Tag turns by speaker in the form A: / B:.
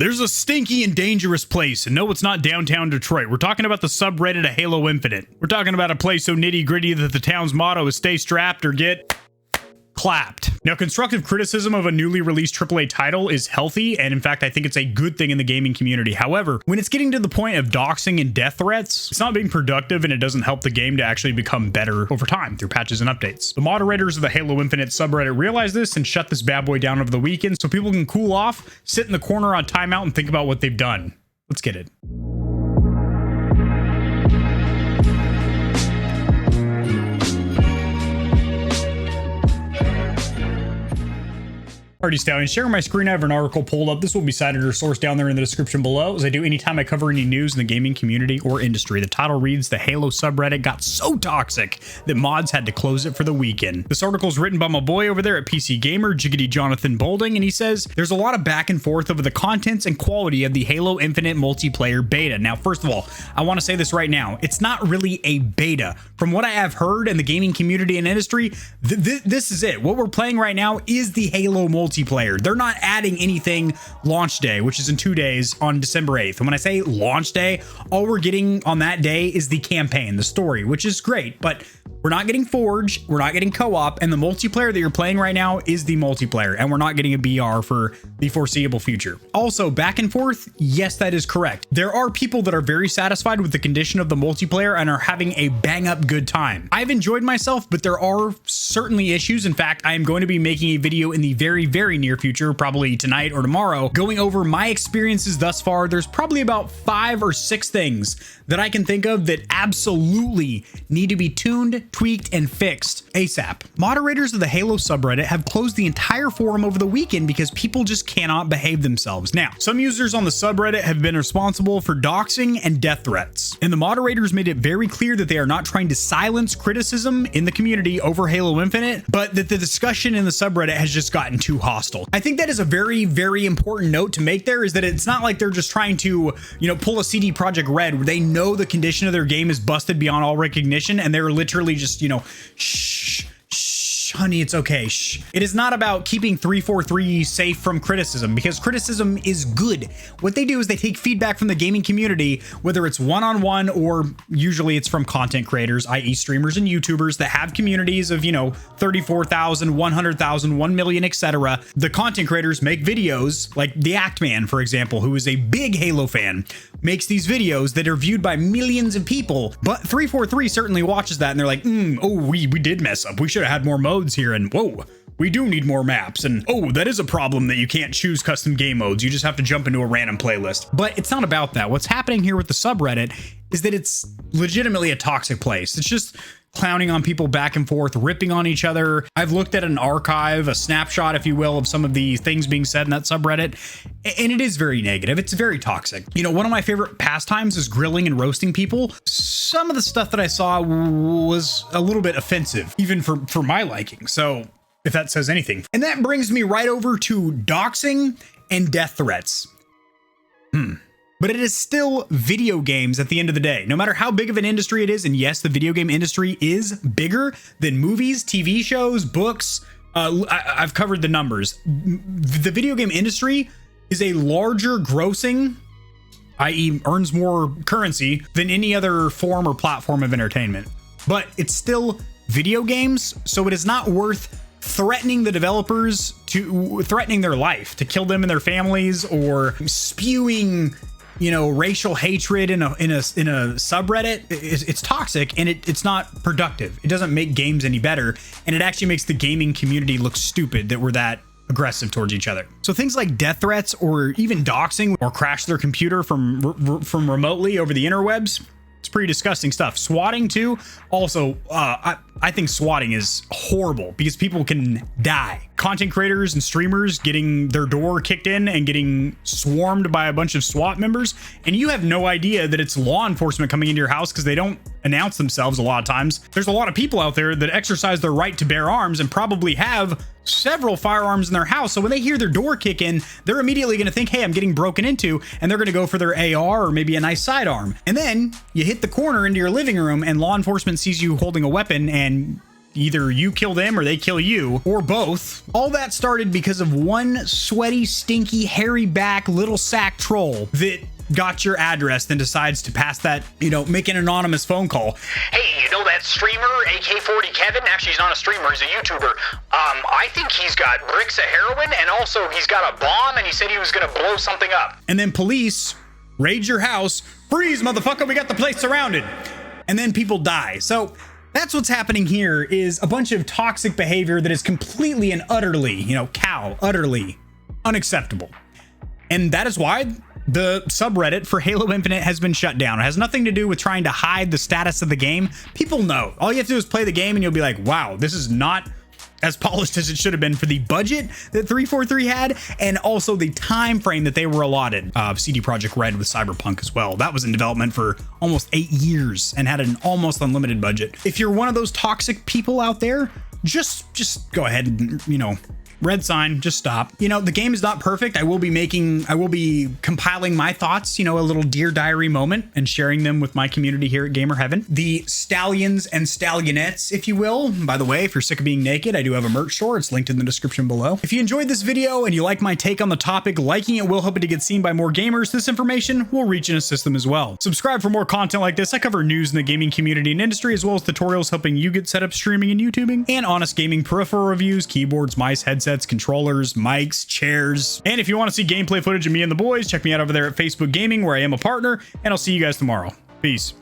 A: There's a stinky and dangerous place, and no, it's not downtown Detroit. We're talking about the subreddit of Halo Infinite. We're talking about a place so nitty-gritty that the town's motto is stay strapped or get clapped. Now, constructive criticism of a newly released AAA title is healthy, and in fact, I think it's a good thing in the gaming community. However, when it's getting to the point of doxing and death threats, it's not being productive, and it doesn't help the game to actually become better over time through patches and updates. The moderators of the Halo Infinite subreddit realized this and shut this bad boy down over the weekend so people can cool off, sit in the corner on timeout, and think about what they've done. Let's get it. Alrighty, Stallions, sharing my screen, I have an article pulled up. This will be cited or sourced down there in the description below, as I do anytime I cover any news in the gaming community or industry. The title reads, "The Halo subreddit got so toxic that mods had to close it for the weekend." This article is written by my boy over there at PC Gamer, Jiggity Jonathan Bolding, and he says, there's a lot of back and forth over the contents and quality of the Halo Infinite multiplayer beta. Now, first of all, I want to say this right now. It's not really a beta. From what I have heard in the gaming community and industry, this is it. What we're playing right now is the Halo multiplayer. They're not adding anything launch day, which is in 2 days on December 8th. And when I say launch day, all we're getting on that day is the campaign, the story, which is great, but we're not getting Forge, we're not getting co-op, and the multiplayer that you're playing right now is the multiplayer, and we're not getting a BR for the foreseeable future. Also, back and forth, yes, that is correct. There are people that are very satisfied with the condition of the multiplayer and are having a bang-up good time. I've enjoyed myself, but there are certainly issues. In fact, I am going to be making a video in the very near future, probably tonight or tomorrow, going over my experiences thus far. There's probably about 5 or 6 things that I can think of that absolutely need to be tuned, tweaked, and fixed ASAP. Moderators of the Halo subreddit have closed the entire forum over the weekend because people just cannot behave themselves. Now, some users on the subreddit have been responsible for doxing and death threats, and the moderators made it very clear that they are not trying to silence criticism in the community over Halo Infinite, but that the discussion in the subreddit has just gotten too hostile. I think that is a very important note to make there, is that it's not like they're just trying to, pull a CD Projekt Red where they know the condition of their game is busted beyond all recognition, and they're literally just, shh, honey, it's okay. Shh. It is not about keeping 343 safe from criticism, because criticism is good. What they do is they take feedback from the gaming community, whether it's one-on-one or usually it's from content creators, i.e. streamers and YouTubers that have communities of, 34,000, 100,000, 1 million, etc. The content creators make videos like the Act Man, for example, who is a big Halo fan, makes these videos that are viewed by millions of people, but 343 certainly watches that and they're like, we did mess up. We should have had more modes here, and whoa, we do need more maps, and oh, that is a problem that you can't choose custom game modes. You just have to jump into a random playlist. But it's not about that. What's happening here with the subreddit is that it's legitimately a toxic place. It's just clowning on people back and forth, ripping on each other. I've looked at an archive, a snapshot, if you will, of some of the things being said in that subreddit, and it is very negative. It's very toxic. One of my favorite pastimes is grilling and roasting people. Some of the stuff that I saw was a little bit offensive, even for my liking. So if that says anything. And that brings me right over to doxing and death threats. But it is still video games at the end of the day, no matter how big of an industry it is. And yes, the video game industry is bigger than movies, TV shows, books. I've covered the numbers. The video game industry is a larger grossing, i.e. earns more currency, than any other form or platform of entertainment. But it's still video games, so it is not worth threatening the developers, to threatening their life, to kill them and their families, or spewing racial hatred in a subreddit. It's toxic, and it's not productive. It doesn't make games any better, and it actually makes the gaming community look stupid that we're that aggressive towards each other. So things like death threats, or even doxing, or crash their computer from remotely over the interwebs, it's pretty disgusting stuff. Swatting too. Also, I think swatting is horrible because people can die. Content creators and streamers getting their door kicked in and getting swarmed by a bunch of SWAT members, and you have no idea that it's law enforcement coming into your house because they don't announce themselves a lot of times. There's a lot of people out there that exercise their right to bear arms and probably have several firearms in their house. So when they hear their door kick in, they're immediately going to think, hey, I'm getting broken into, and they're going to go for their AR or maybe a nice sidearm. And then you hit the corner into your living room and law enforcement sees you holding a weapon, and Either you kill them or they kill you, or both. All that started because of one sweaty, stinky, hairy back little sack troll that got your address, then decides to pass that, make an anonymous phone call.
B: Hey, you know that streamer, AK40 Kevin? Actually, he's not a streamer, he's a YouTuber. I think he's got bricks of heroin, and also he's got a bomb, and he said he was gonna blow something up.
A: And then police raid your house. Freeze, motherfucker, we got the place surrounded. And then people die. So that's what's happening here, is a bunch of toxic behavior that is completely and utterly, utterly unacceptable. And that is why the subreddit for Halo Infinite has been shut down. It has nothing to do with trying to hide the status of the game. People know. All you have to do is play the game and you'll be like, wow, this is not as polished as it should have been for the budget that 343 had, and also the time frame that they were allotted. CD Projekt Red with Cyberpunk as well. That was in development for almost 8 years and had an almost unlimited budget. If you're one of those toxic people out there, just go ahead and, red sign, just stop. The game is not perfect. I will be compiling my thoughts, a little Dear Diary moment, and sharing them with my community here at Gamer Heaven. The Stallions and Stallionettes, if you will. By the way, if you're sick of being naked, I do have a merch store. It's linked in the description below. If you enjoyed this video and you like my take on the topic, liking it will help it to get seen by more gamers. This information will reach and assist them as well. Subscribe for more content like this. I cover news in the gaming community and industry, as well as tutorials helping you get set up streaming and YouTubing, and honest gaming peripheral reviews, keyboards, mice, headsets, controllers, mics, chairs. And if you want to see gameplay footage of me and the boys, check me out over there at Facebook Gaming, where I am a partner, and I'll see you guys tomorrow. Peace.